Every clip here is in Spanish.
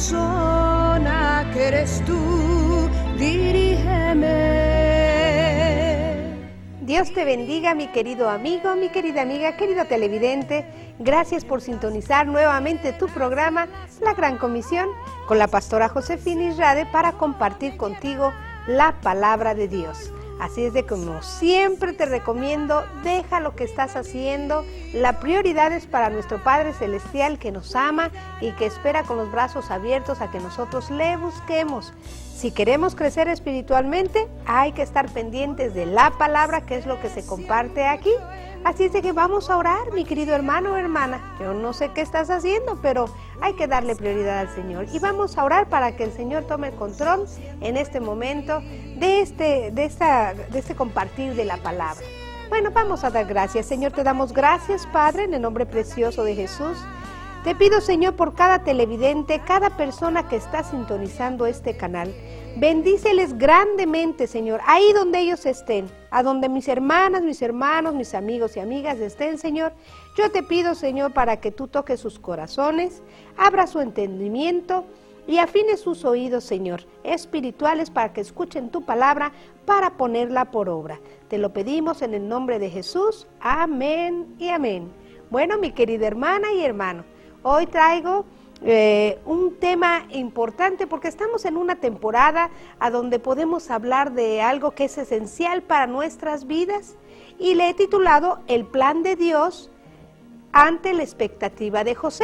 persona que eres tú, dirígeme. Dios te bendiga, mi querido amigo, mi querida amiga, querido televidente. Gracias por sintonizar nuevamente tu programa, La Gran Comisión, con la pastora Josefina Israde para compartir contigo la palabra de Dios. Así es de como siempre te recomiendo, deja lo que estás haciendo. La prioridad es para nuestro Padre Celestial que nos ama y que espera con los brazos abiertos a que nosotros le busquemos. Si queremos crecer espiritualmente, hay que estar pendientes de la palabra, que es lo que se comparte aquí. Así es de que vamos a orar, mi querido hermano o hermana. Yo no sé qué estás haciendo, pero hay que darle prioridad al Señor. Y vamos a orar para que el Señor tome el control en este momento de este compartir de la palabra. Bueno, vamos a dar gracias. Señor, te damos gracias, Padre, en el nombre precioso de Jesús. Te pido, Señor, por cada televidente, cada persona que está sintonizando este canal. Bendíceles grandemente, Señor, ahí donde ellos estén, a donde mis hermanas, mis hermanos, mis amigos y amigas estén, Señor. Yo te pido, Señor, para que tú toques sus corazones, abra su entendimiento y afines sus oídos, Señor, espirituales, para que escuchen tu palabra, para ponerla por obra. Te lo pedimos en el nombre de Jesús. Amén y amén. Bueno, mi querida hermana y hermano, hoy traigo un tema importante porque estamos en una temporada a donde podemos hablar de algo que es esencial para nuestras vidas y le he titulado El plan de Dios ante la expectativa de José,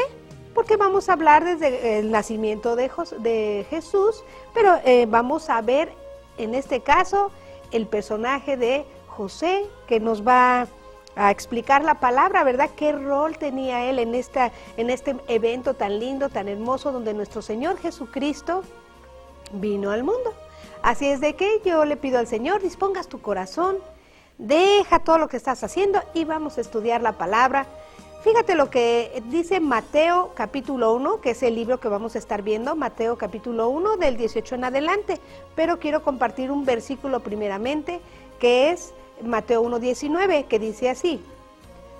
porque vamos a hablar desde el nacimiento de Jesús, pero vamos a ver en este caso el personaje de José que nos va a explicar la palabra, ¿verdad? ¿Qué rol tenía él en este evento tan lindo, tan hermoso, donde nuestro Señor Jesucristo vino al mundo? Así es de que yo le pido al Señor, dispongas tu corazón, deja todo lo que estás haciendo y vamos a estudiar la palabra. Fíjate lo que dice Mateo capítulo 1, que es el libro que vamos a estar viendo, Mateo capítulo 1 del 18 en adelante, pero quiero compartir un versículo primeramente, que es Mateo 1:19, que dice así: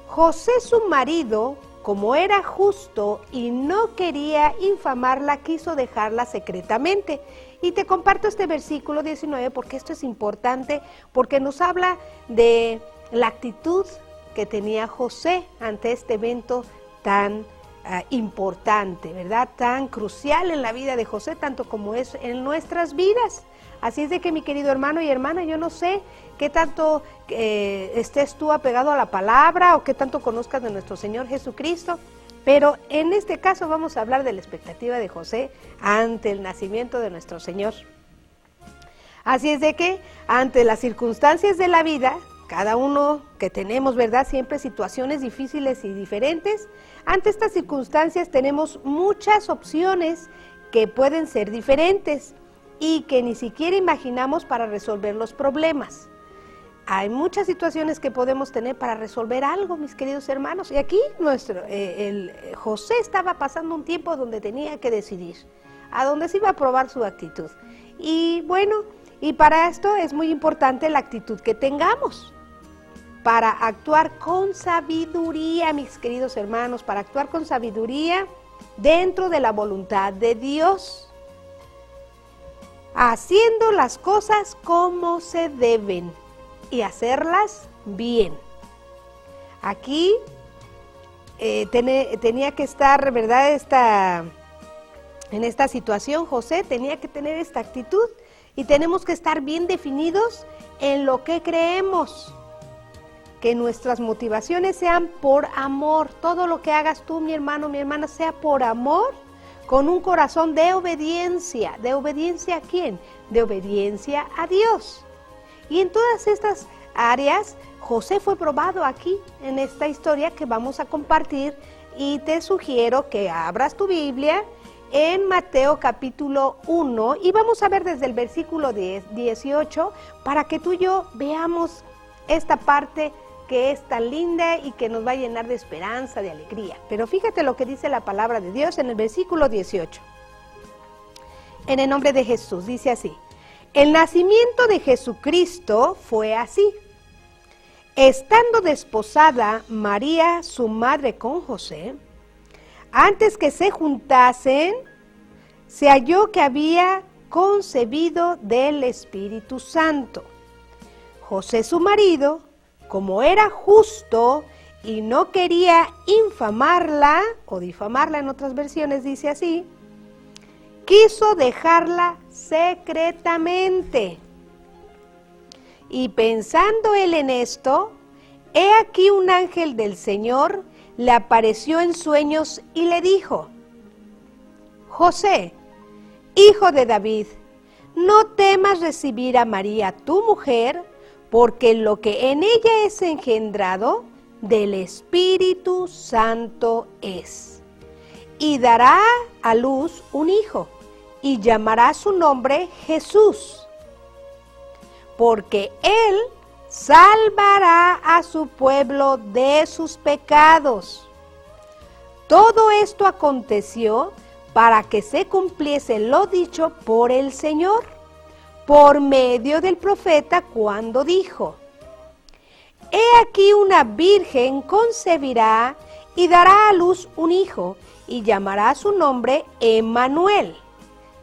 José su marido, como era justo y no quería infamarla, quiso dejarla secretamente. Y te comparto este versículo 19 porque esto es importante, porque nos habla de la actitud que tenía José ante este evento tan importante, ¿verdad? Tan crucial en la vida de José, tanto como es en nuestras vidas. Así es de que, mi querido hermano y hermana, yo no sé qué tanto estés tú apegado a la palabra o qué tanto conozcas de nuestro Señor Jesucristo, pero en este caso vamos a hablar de la expectativa de José ante el nacimiento de nuestro Señor. Así es de que, ante las circunstancias de la vida, cada uno que tenemos, ¿verdad?, siempre situaciones difíciles y diferentes, ante estas circunstancias tenemos muchas opciones que pueden ser diferentes y que ni siquiera imaginamos para resolver los problemas. Hay muchas situaciones que podemos tener para resolver algo, mis queridos hermanos, y aquí José estaba pasando un tiempo donde tenía que decidir, a donde se iba a probar su actitud. Y bueno, y para esto es muy importante la actitud que tengamos, para actuar con sabiduría, mis queridos hermanos, para actuar con sabiduría dentro de la voluntad de Dios, haciendo las cosas como se deben y hacerlas bien. Aquí tenía que estar, ¿verdad? En esta situación José tenía que tener esta actitud y tenemos que estar bien definidos en lo que creemos. Que nuestras motivaciones sean por amor. Todo lo que hagas tú, mi hermano, mi hermana, sea por amor, con un corazón de obediencia. ¿De obediencia a quién? De obediencia a Dios. Y en todas estas áreas, José fue probado aquí, en esta historia que vamos a compartir, y te sugiero que abras tu Biblia en Mateo capítulo 1, y vamos a ver desde el versículo 18, para que tú y yo veamos esta parte que es tan linda y que nos va a llenar de esperanza, de alegría. Pero fíjate lo que dice la palabra de Dios en el versículo 18. En el nombre de Jesús, dice así: el nacimiento de Jesucristo fue así. Estando desposada María, su madre, con José, antes que se juntasen, se halló que había concebido del Espíritu Santo. José, su marido, como era justo y no quería infamarla, o difamarla en otras versiones dice así, quiso dejarla secretamente. Y pensando él en esto, he aquí un ángel del Señor le apareció en sueños y le dijo: José, hijo de David, no temas recibir a María tu mujer, porque lo que en ella es engendrado del Espíritu Santo es. Y dará a luz un hijo, y llamará su nombre Jesús, porque él salvará a su pueblo de sus pecados. Todo esto aconteció para que se cumpliese lo dicho por el Señor, por medio del profeta, cuando dijo: He aquí una virgen concebirá y dará a luz un hijo, y llamará su nombre Emmanuel,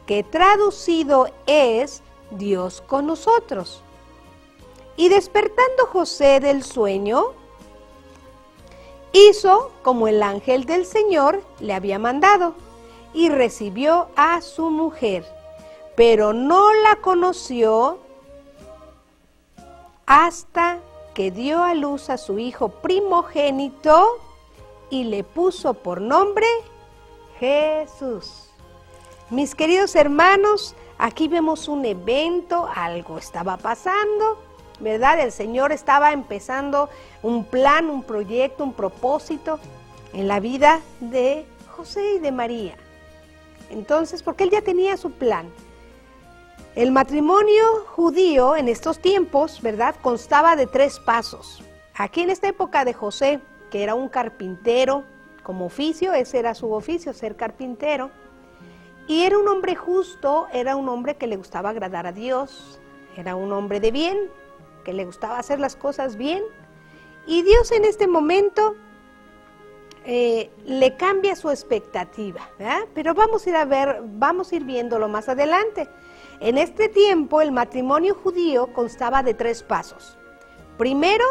que traducido es Dios con nosotros. Y despertando José del sueño, hizo como el ángel del Señor le había mandado, y recibió a su mujer, pero no la conoció hasta que dio a luz a su hijo primogénito y le puso por nombre Jesús. Mis queridos hermanos, aquí vemos un evento, algo estaba pasando, ¿verdad? El Señor estaba empezando un plan, un proyecto, un propósito en la vida de José y de María. Entonces, porque él ya tenía su plan. El matrimonio judío en estos tiempos, ¿verdad?, constaba de 3 pasos. Aquí en esta época de José, que era un carpintero como oficio, ese era su oficio, ser carpintero, y era un hombre justo, era un hombre que le gustaba agradar a Dios, era un hombre de bien, que le gustaba hacer las cosas bien, y Dios en este momento le cambia su expectativa, ¿verdad? Pero vamos a ir viéndolo más adelante. En este tiempo el matrimonio judío constaba de 3 pasos. Primero,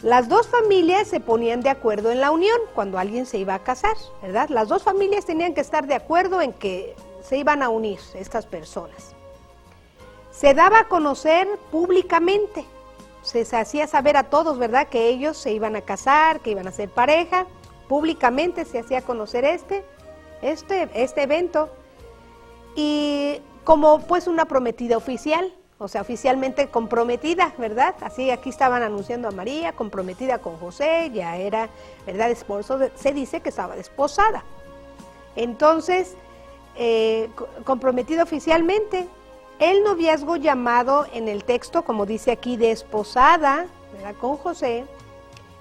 las 2 familias se ponían de acuerdo en la unión cuando alguien se iba a casar, ¿verdad? Las 2 familias tenían que estar de acuerdo en que se iban a unir estas personas. Se daba a conocer públicamente, se hacía saber a todos, ¿verdad?, que ellos se iban a casar, que iban a ser pareja. Públicamente se hacía conocer este evento, y como pues una prometida oficial, o sea, oficialmente comprometida, ¿verdad? Así aquí estaban anunciando a María, comprometida con José, ya era, ¿verdad?, esposo, se dice que estaba desposada. Entonces, comprometida oficialmente. El noviazgo llamado en el texto, como dice aquí, desposada, ¿verdad?, con José,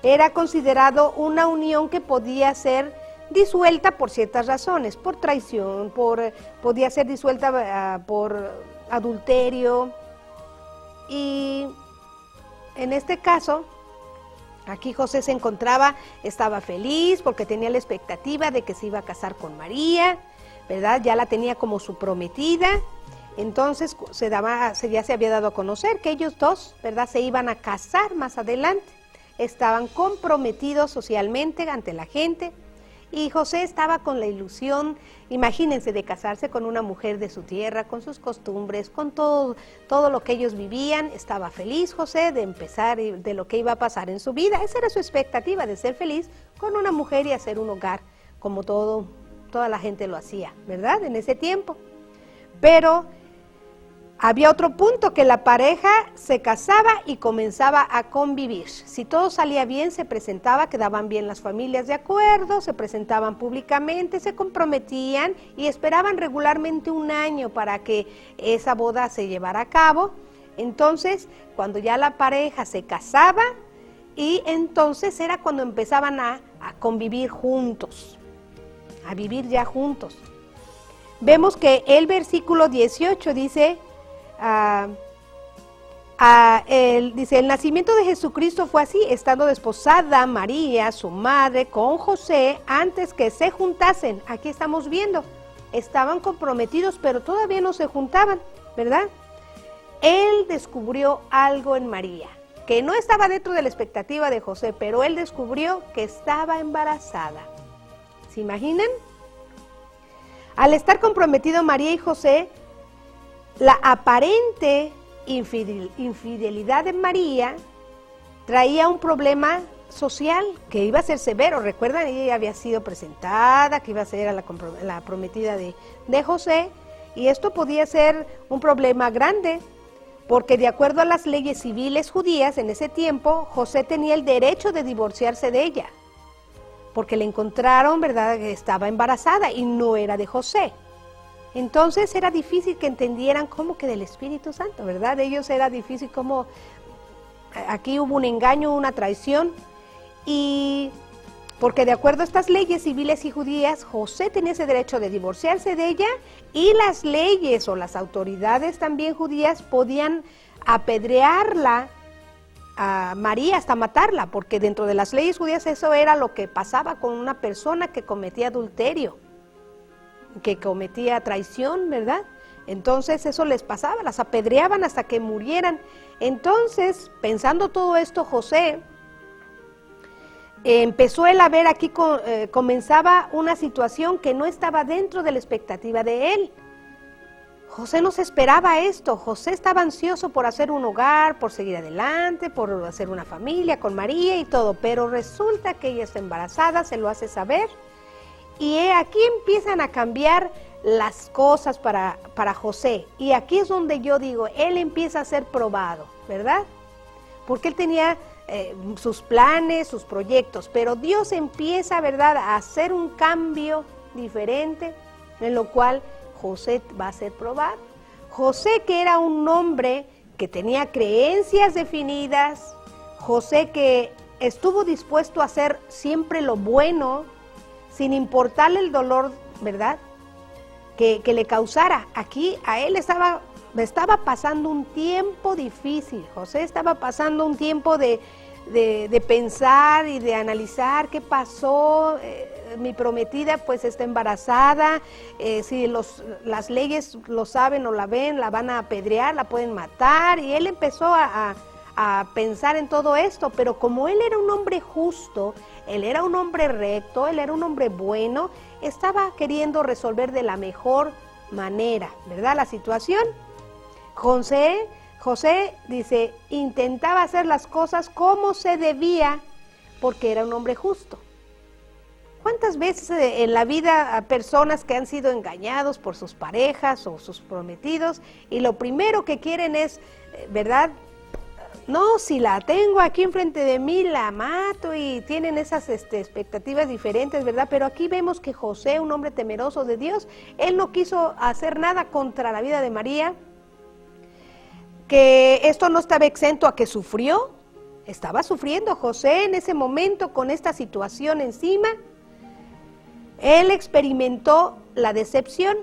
era considerado una unión que podía ser disuelta por ciertas razones, por traición, podía ser disuelta por adulterio, y en este caso, aquí José estaba feliz porque tenía la expectativa de que se iba a casar con María, ¿verdad? Ya la tenía como su prometida. Entonces ya se había dado a conocer que ellos 2, ¿verdad?, se iban a casar más adelante. Estaban comprometidos socialmente ante la gente, y José estaba con la ilusión, imagínense, de casarse con una mujer de su tierra, con sus costumbres, con todo lo que ellos vivían. Estaba feliz José de empezar y de lo que iba a pasar en su vida. Esa era su expectativa, de ser feliz con una mujer y hacer un hogar, como toda la gente lo hacía, ¿verdad?, en ese tiempo. Pero había otro punto, que la pareja se casaba y comenzaba a convivir. Si todo salía bien, se presentaba, quedaban bien las familias de acuerdo, se presentaban públicamente, se comprometían y esperaban regularmente 1 año para que esa boda se llevara a cabo. Entonces, cuando ya la pareja se casaba, y entonces era cuando empezaban a convivir juntos, a vivir ya juntos. Vemos que el versículo 18 dice... el nacimiento de Jesucristo fue así, estando desposada María, su madre, con José, antes que se juntasen. Aquí estamos viendo estaban comprometidos, pero todavía no se juntaban, ¿verdad? Él descubrió algo en María, que no estaba dentro de la expectativa de José, pero él descubrió que estaba embarazada. ¿Se imaginan? Al estar comprometido María y José, la aparente infidelidad de María traía un problema social que iba a ser severo. Recuerdan, ella había sido presentada, que iba a ser la prometida de José, y esto podía ser un problema grande, porque de acuerdo a las leyes civiles judías en ese tiempo, José tenía el derecho de divorciarse de ella, porque le encontraron, ¿verdad?, que estaba embarazada y no era de José. Entonces era difícil que entendieran cómo que del Espíritu Santo, ¿verdad? Ellos era difícil como aquí hubo un engaño, una traición, y porque de acuerdo a estas leyes civiles y judías, José tenía ese derecho de divorciarse de ella, y las leyes o las autoridades también judías podían apedrearla a María hasta matarla, porque dentro de las leyes judías eso era lo que pasaba con una persona que cometía adulterio, que cometía traición, ¿verdad? Entonces eso les pasaba, las apedreaban hasta que murieran. Entonces, pensando todo esto, José empezó él a ver aquí, comenzaba una situación que no estaba dentro de la expectativa de él. José no se esperaba esto. José estaba ansioso por hacer un hogar, por seguir adelante, por hacer una familia con María y todo, pero resulta que ella está embarazada, se lo hace saber, y aquí empiezan a cambiar las cosas para José, y aquí es donde yo digo, él empieza a ser probado, ¿verdad? Porque él tenía sus planes, sus proyectos, pero Dios empieza, ¿verdad?, a hacer un cambio diferente, en lo cual José va a ser probado. José, que era un hombre que tenía creencias definidas, José que estuvo dispuesto a hacer siempre lo bueno, sin importarle el dolor, ¿verdad?, que le causara. Aquí a él estaba pasando un tiempo difícil. José estaba pasando un tiempo de pensar y de analizar qué pasó. Mi prometida pues está embarazada, si las leyes lo saben o la ven, la van a apedrear, la pueden matar, y él empezó a pensar en todo esto, pero como él era un hombre justo, él era un hombre recto, él era un hombre bueno, estaba queriendo resolver de la mejor manera, ¿verdad?, la situación. José dice, intentaba hacer las cosas como se debía, porque era un hombre justo. ¿Cuántas veces en la vida a personas que han sido engañados por sus parejas o sus prometidos, y lo primero que quieren es, ¿verdad?, no, si la tengo aquí enfrente de mí, la mato, y tienen esas expectativas diferentes, ¿verdad? Pero aquí vemos que José, un hombre temeroso de Dios, él no quiso hacer nada contra la vida de María, que esto no estaba exento a que sufrió, estaba sufriendo José en ese momento con esta situación encima. Él experimentó la decepción,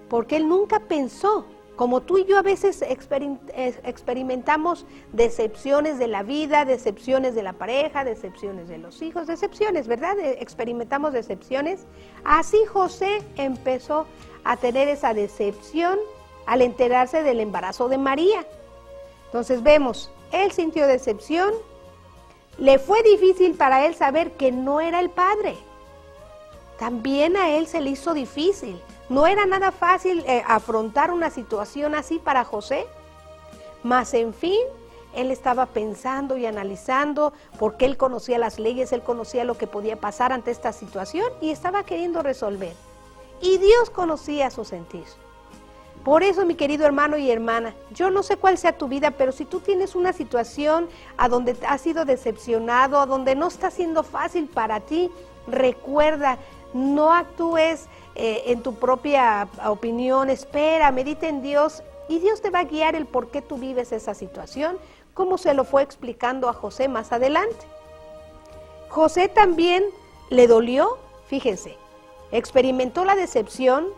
porque él nunca pensó, como tú y yo a veces experimentamos decepciones de la vida, decepciones de la pareja, decepciones de los hijos, decepciones, ¿verdad? Experimentamos decepciones. Así José empezó a tener esa decepción al enterarse del embarazo de María. Entonces vemos, él sintió decepción, le fue difícil para él saber que no era el padre. También a él se le hizo difícil. No era nada fácil afrontar una situación así para José, mas en fin, él estaba pensando y analizando, porque él conocía las leyes, él conocía lo que podía pasar ante esta situación y estaba queriendo resolver. Y Dios conocía su sentir. Por eso, mi querido hermano y hermana, yo no sé cuál sea tu vida, pero si tú tienes una situación a donde has sido decepcionado, a donde no está siendo fácil para ti, recuerda, no actúes en tu propia opinión, espera, medita en Dios, y Dios te va a guiar el por qué tú vives esa situación, como se lo fue explicando a José más adelante. José también le dolió, fíjense, experimentó la decepción.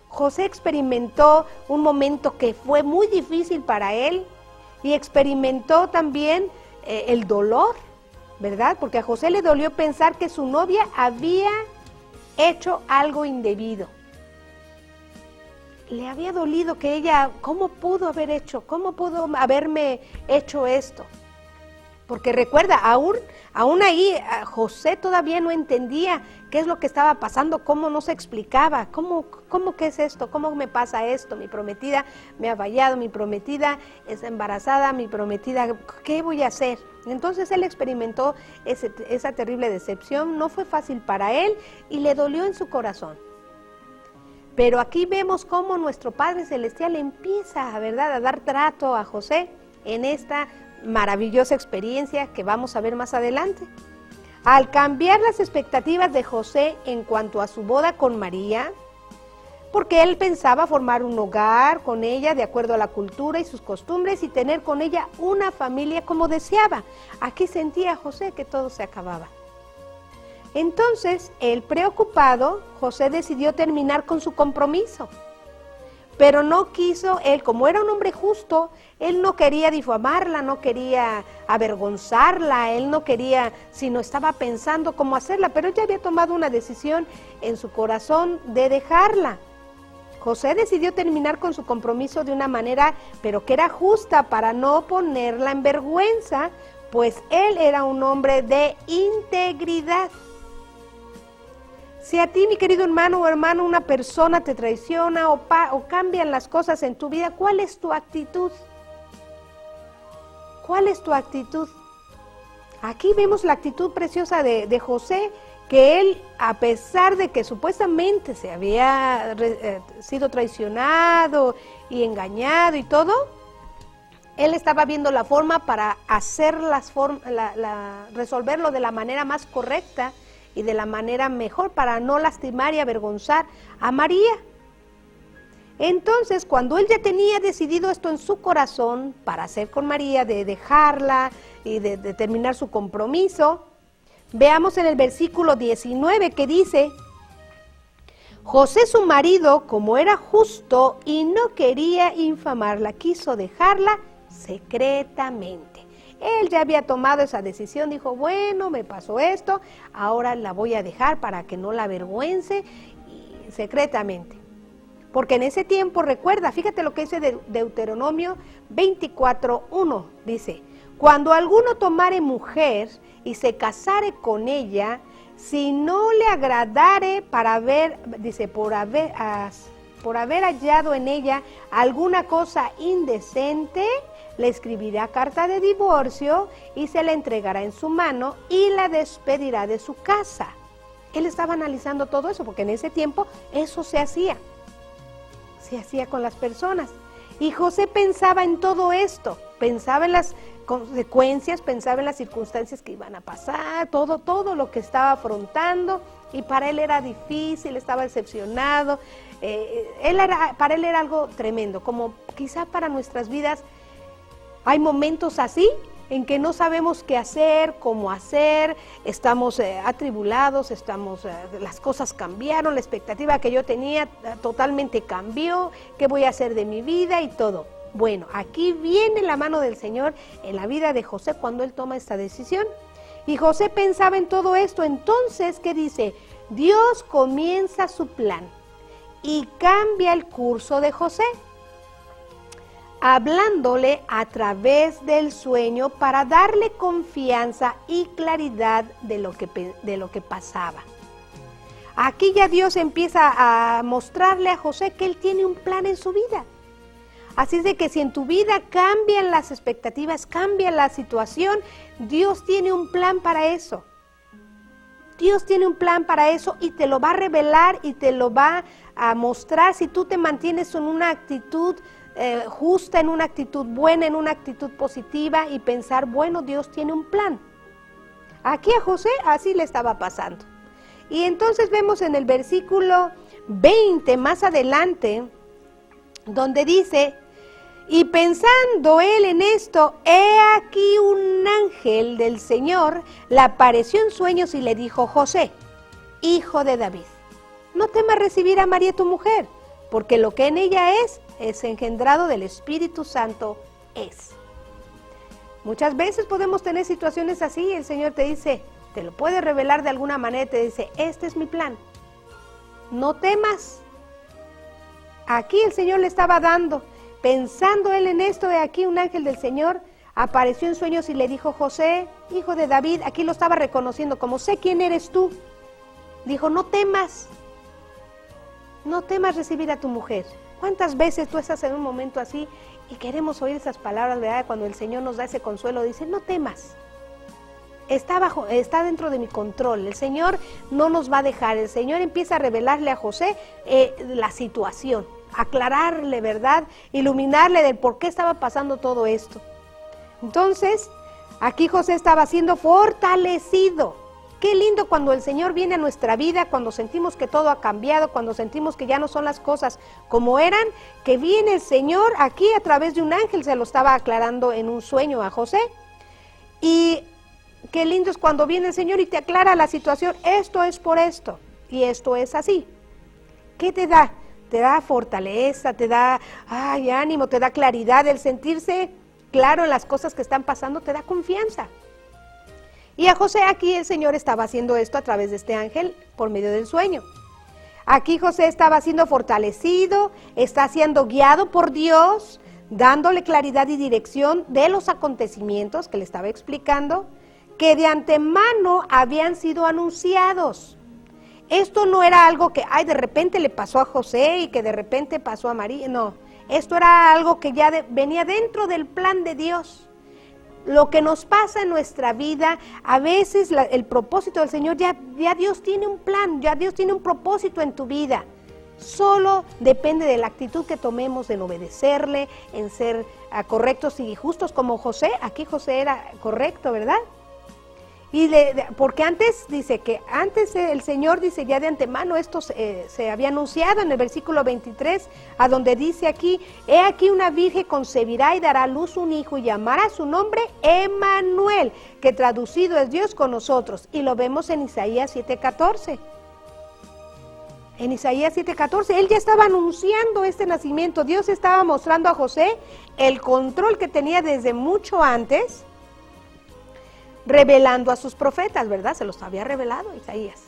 José experimentó un momento que fue muy difícil para él, y experimentó también el dolor, ¿verdad? Porque a José le dolió pensar que su novia había hecho algo indebido. le había dolido que ella, ¿cómo pudo haberme hecho esto? Porque recuerda, aún ahí José todavía no entendía qué es lo que estaba pasando, cómo no se explicaba, cómo qué es esto, cómo me pasa esto, mi prometida me ha fallado, mi prometida está embarazada, mi prometida, ¿qué voy a hacer? Entonces él experimentó esa terrible decepción, no fue fácil para él y le dolió en su corazón. Pero aquí vemos cómo nuestro Padre Celestial empieza, ¿verdad?, a dar trato a José en esta maravillosa experiencia que vamos a ver más adelante. Al cambiar las expectativas de José en cuanto a su boda con María, porque él pensaba formar un hogar con ella de acuerdo a la cultura y sus costumbres y tener con ella una familia como deseaba. Aquí sentía José que todo se acababa. Entonces, él preocupado, José decidió terminar con su compromiso. Pero no quiso, él como era un hombre justo, él no quería difamarla, no quería avergonzarla, él no quería, sino estaba pensando cómo hacerla, pero ella había tomado una decisión en su corazón de dejarla. José decidió terminar con su compromiso de una manera, pero que era justa para no ponerla en vergüenza, pues él era un hombre de integridad. Si a ti, mi querido hermano o hermana, una persona te traiciona o cambian las cosas en tu vida, ¿cuál es tu actitud? ¿Cuál es tu actitud? Aquí vemos la actitud preciosa de José, que él, a pesar de que supuestamente se había sido traicionado y engañado y todo, él estaba viendo la forma para hacer resolverlo de la manera más correcta y de la manera mejor para no lastimar y avergonzar a María. Entonces, cuando él ya tenía decidido esto en su corazón para hacer con María, de dejarla y de terminar su compromiso, veamos en el versículo 19 que dice: José su marido, como era justo y no quería infamarla, quiso dejarla secretamente. Él ya había tomado esa decisión, dijo, bueno, me pasó esto, ahora la voy a dejar para que no la avergüence, y secretamente. Porque en ese tiempo, recuerda, fíjate lo que dice Deuteronomio 24:1, dice, cuando alguno tomare mujer y se casare con ella, si no le agradare por haber hallado en ella alguna cosa indecente, le escribirá carta de divorcio y se la entregará en su mano y la despedirá de su casa. Él estaba analizando todo eso porque en ese tiempo eso se hacía con las personas. Y José pensaba en todo esto, pensaba en las consecuencias, pensaba en las circunstancias que iban a pasar, todo lo que estaba afrontando, y para él era difícil, estaba decepcionado, para él era algo tremendo, como quizá para nuestras vidas hay momentos así, en que no sabemos qué hacer, cómo hacer, estamos atribulados, las cosas cambiaron, la expectativa que yo tenía totalmente cambió, qué voy a hacer de mi vida y todo. Bueno, aquí viene la mano del Señor en la vida de José cuando él toma esta decisión. Y José pensaba en todo esto, entonces, ¿qué dice? Dios comienza su plan y cambia el curso de José, hablándole a través del sueño para darle confianza y claridad de lo que pasaba. Aquí ya Dios empieza a mostrarle a José que él tiene un plan en su vida. Así es de que si en tu vida cambian las expectativas, cambia la situación, Dios tiene un plan para eso. Dios tiene un plan para eso y te lo va a revelar y te lo va a mostrar si tú te mantienes en una actitud justa, en una actitud buena, en una actitud positiva y pensar, bueno, Dios tiene un plan. Aquí a José así le estaba pasando. Y entonces vemos en el versículo 20 más adelante, donde dice, y pensando él en esto, he aquí un ángel del Señor le apareció en sueños y le dijo, José, hijo de David, no temas recibir a María tu mujer, porque lo que en ella es engendrado del Espíritu Santo es. Muchas veces podemos tener situaciones así, el Señor te dice, te lo puede revelar de alguna manera, te dice, este es mi plan, no temas. aquí el Señor le estaba dando. Pensando él en esto, de aquí un ángel del Señor apareció en sueños y le dijo: José, hijo de David, aquí lo estaba reconociendo como: sé quién eres tú. Dijo: no temas recibir a tu mujer. ¿Cuántas veces tú estás en un momento así y queremos oír esas palabras, verdad? Cuando el Señor nos da ese consuelo, dice: no temas. Está dentro de mi control. El Señor no nos va a dejar. El Señor empieza a revelarle a José la situación, aclararle, ¿verdad? Iluminarle del por qué estaba pasando todo esto. Entonces, aquí José estaba siendo fortalecido. Qué lindo cuando el Señor viene a nuestra vida, cuando sentimos que todo ha cambiado, cuando sentimos que ya no son las cosas como eran, que viene el Señor aquí a través de un ángel, se lo estaba aclarando en un sueño a José. Y qué lindo es cuando viene el Señor y te aclara la situación: esto es por esto y esto es así. ¿Qué te da? Te da fortaleza, te da ánimo, te da claridad. El sentirse claro en las cosas que están pasando te da confianza. Y a José aquí el Señor estaba haciendo esto a través de este ángel por medio del sueño. Aquí José estaba siendo fortalecido, está siendo guiado por Dios, dándole claridad y dirección de los acontecimientos que le estaba explicando, que de antemano habían sido anunciados. Esto no era algo que de repente le pasó a José y que de repente pasó a María, no. Esto era algo que ya venía dentro del plan de Dios. Lo que nos pasa en nuestra vida, a veces el propósito del Señor, ya Dios tiene un plan, ya Dios tiene un propósito en tu vida. Solo depende de la actitud que tomemos en obedecerle, en ser correctos y justos como José. Aquí José era correcto, ¿verdad? Y porque antes dice que antes el Señor dice ya de antemano, esto se había anunciado en el versículo 23, a donde dice aquí: he aquí una virgen concebirá y dará a luz un hijo y llamará su nombre Emmanuel, que traducido es Dios con nosotros. Y lo vemos en Isaías 7:14. En Isaías 7:14, él ya estaba anunciando este nacimiento. Dios estaba mostrando a José el control que tenía desde mucho antes, revelando a sus profetas, ¿verdad? Se los había revelado Isaías.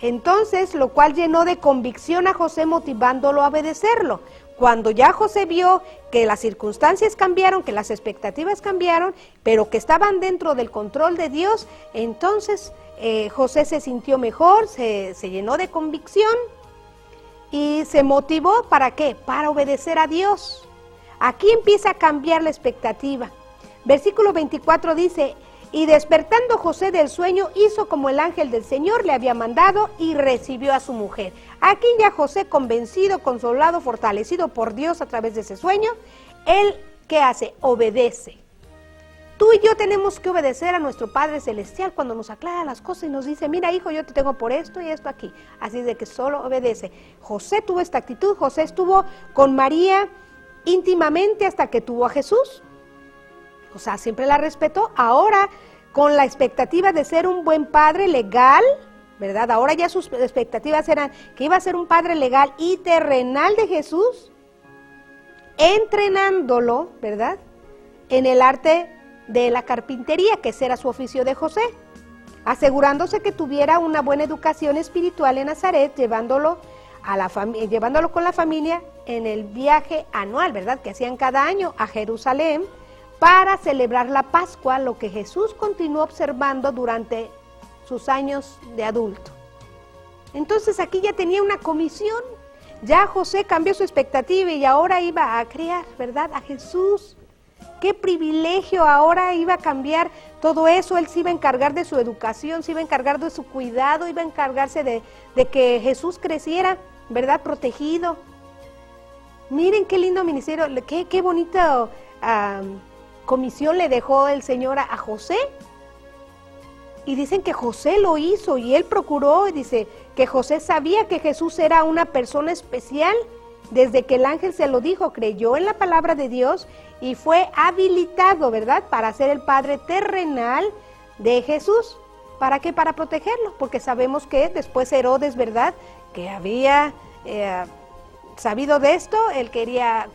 Entonces, lo cual llenó de convicción a José, motivándolo a obedecerlo. Cuando ya José vio que las circunstancias cambiaron, que las expectativas cambiaron, pero que estaban dentro del control de Dios, entonces José se sintió mejor, se llenó de convicción y se motivó, ¿para qué? Para obedecer a Dios. Aquí empieza a cambiar la expectativa. Versículo 24 dice: y despertando José del sueño, hizo como el ángel del Señor le había mandado y recibió a su mujer. Aquí ya José, convencido, consolado, fortalecido por Dios a través de ese sueño, él, ¿qué hace? Obedece. Tú y yo tenemos que obedecer a nuestro Padre Celestial cuando nos aclara las cosas y nos dice: mira, hijo, yo te tengo por esto y esto aquí. Así de que solo obedece. José tuvo esta actitud. José estuvo con María íntimamente hasta que tuvo a Jesús. O sea, siempre la respetó. Ahora, con la expectativa de ser un buen padre legal, ¿verdad? Ahora ya sus expectativas eran que iba a ser un padre legal y terrenal de Jesús, entrenándolo, ¿verdad?, en el arte de la carpintería, que ese era su oficio de José, asegurándose que tuviera una buena educación espiritual en Nazaret, llevándolo con la familia en el viaje anual, ¿verdad?, que hacían cada año a Jerusalén, para celebrar la Pascua, lo que Jesús continuó observando durante sus años de adulto. Entonces aquí ya tenía una comisión, ya José cambió su expectativa y ahora iba a criar, ¿verdad?, a Jesús. Qué privilegio, ahora iba a cambiar todo eso. Él se iba a encargar de su educación, se iba a encargar de su cuidado, iba a encargarse de que Jesús creciera, ¿verdad?, protegido. Miren qué lindo ministerio, qué bonito comisión le dejó el Señor a José. Y dicen que José lo hizo y él procuró, y dice que José sabía que Jesús era una persona especial. Desde que el ángel se lo dijo, creyó en la palabra de Dios y fue habilitado, ¿verdad?, para ser el padre terrenal de Jesús. ¿Para qué? Para protegerlo, porque sabemos que después Herodes, ¿verdad?, que había sabido de esto, él quería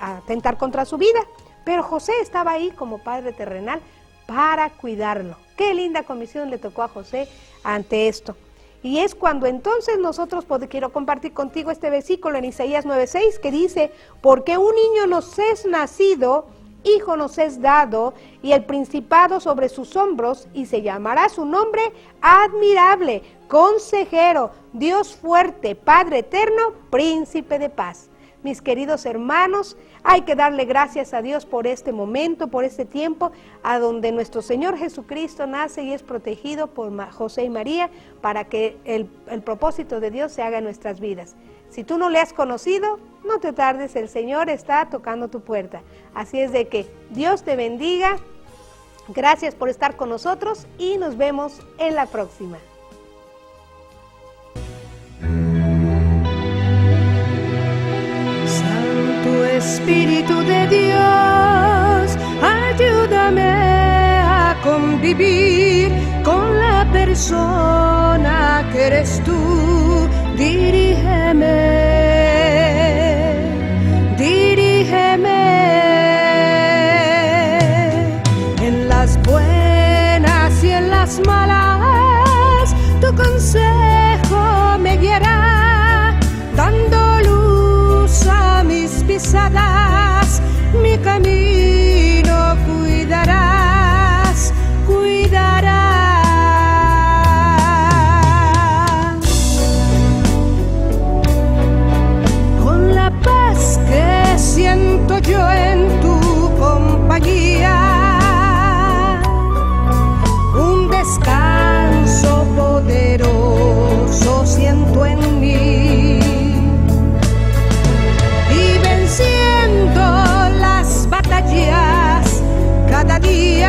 atentar contra su vida. Pero José estaba ahí como padre terrenal para cuidarlo. Qué linda comisión le tocó a José ante esto. Y es cuando entonces nosotros quiero compartir contigo este versículo en Isaías 9:6 que dice, porque un niño nos es nacido, hijo nos es dado, y el principado sobre sus hombros, y se llamará su nombre admirable, consejero, Dios fuerte, Padre eterno, príncipe de paz. Mis queridos hermanos, hay que darle gracias a Dios por este momento, por este tiempo, a donde nuestro Señor Jesucristo nace y es protegido por José y María, para que el propósito de Dios se haga en nuestras vidas. Si tú no le has conocido, no te tardes, el Señor está tocando tu puerta. Así es de que Dios te bendiga, gracias por estar con nosotros y nos vemos en la próxima. Espíritu de Dios, ayúdame a convivir con la persona que eres tú. Dirígeme, en las buenas y en las malas, tu consejo me guiará, dando luz a mis pisadas, mi camino cuidarás. Con la paz que siento yo en tu compañía, un descanso poderoso siento en mí. Cada día